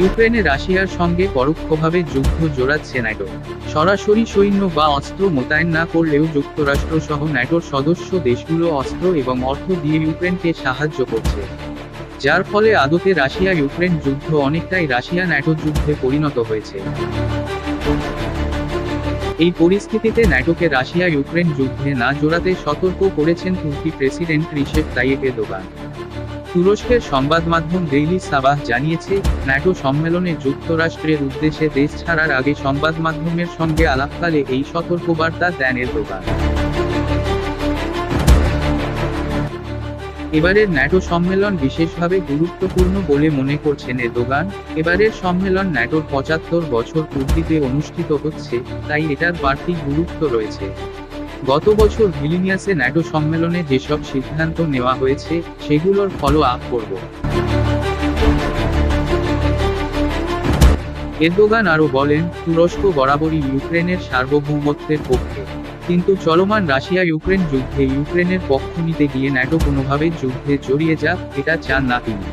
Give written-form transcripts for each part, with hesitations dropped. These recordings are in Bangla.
ইউক্রেনে রাশিয়ার সঙ্গে পরোক্ষভাবে যুদ্ধ জোরাচ্ছে ন্যাটো। সরাসরি সৈন্য বা অস্ত্র মোতায়েন না করলেও যুক্তরাষ্ট্র সহ ন্যাটোর সদস্য দেশগুলো অস্ত্র এবং অর্থ দিয়ে ইউক্রেনকে সাহায্য করছে, যার ফলে আদতে রাশিয়া ইউক্রেন যুদ্ধ অনেকটাই রাশিয়া ন্যাটো যুদ্ধে পরিণত হয়েছে। এই পরিস্থিতিতে ন্যাটোকে রাশিয়া ইউক্রেন যুদ্ধে না জড়াতে সতর্ক করেছেন তুর্কি প্রেসিডেন্ট রিসেপ তাইয়েপ এরদোগান। তুরস্কের সংবাদ মাধ্যম ডেইলি সাবাহ জানিয়েছে, ন্যাটো সম্মেলনে যুক্তরাষ্ট্রের উদ্দেশ্যে দেশ ছাড়ার আগে সংবাদ মাধ্যমের সঙ্গে আলাপকালে এই সতর্কবার্তা দেন এরদোগান। এবারের ন্যাটো সম্মেলন বিশেষভাবে গুরুত্বপূর্ণ বলে মনে করছেন এরদোগান। এবারের সম্মেলন ন্যাটোর 75 বছর পূর্তিতে অনুষ্ঠিত হচ্ছে, তাই এটার বাড়তি গুরুত্ব রয়েছে। গত বছর ভিলিনিয়াসে ন্যাটো সম্মেলনে যেসব সিদ্ধান্ত নেওয়া হয়েছে, সেগুলোর ফলো আপ করব। এরদোগান আরও বলেন, তুরস্ক বরাবরই ইউক্রেনের সার্বভৌমত্বের পক্ষে, কিন্তু চলমান রাশিয়া ইউক্রেন যুদ্ধে ইউক্রেনের পক্ষ নিতে গিয়ে ন্যাটো কোনোভাবে যুদ্ধে জড়িয়ে যাক, এটা চান না তিনি।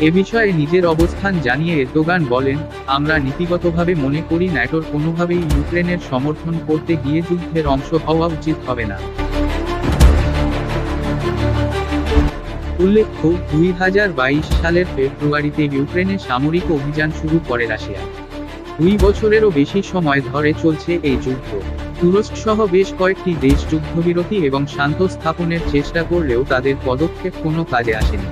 এ বিষয়ে নিজের অবস্থান জানিয়ে এরদোগান বলেন, আমরা নীতিগতভাবে মনে করি ন্যাটোর কোনোভাবেই ইউক্রেনের সমর্থন করতে গিয়ে যুদ্ধের অংশ হওয়া উচিত হবে না। উল্লেখ্য, 2022 সালের ফেব্রুয়ারিতে ইউক্রেনে সামরিক অভিযান শুরু করে রাশিয়া। 2 বছরেরও বেশি সময় ধরে চলছে এই যুদ্ধ। তুরস্ক সহ বেশ কয়েকটি দেশ যুদ্ধবিরতি এবং শান্ত স্থাপনের চেষ্টা করলেও তাদের পদক্ষেপ কোনো কাজে আসেনি।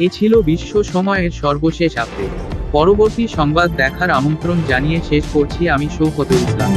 এ ছিল বিশ্ব সময়ের সর্বশেষ আপডেট। পরবর্তী সংবাদ দেখার আমন্ত্রণ জানিয়ে শেষ করছি আমি শওকতুল ইসলাম।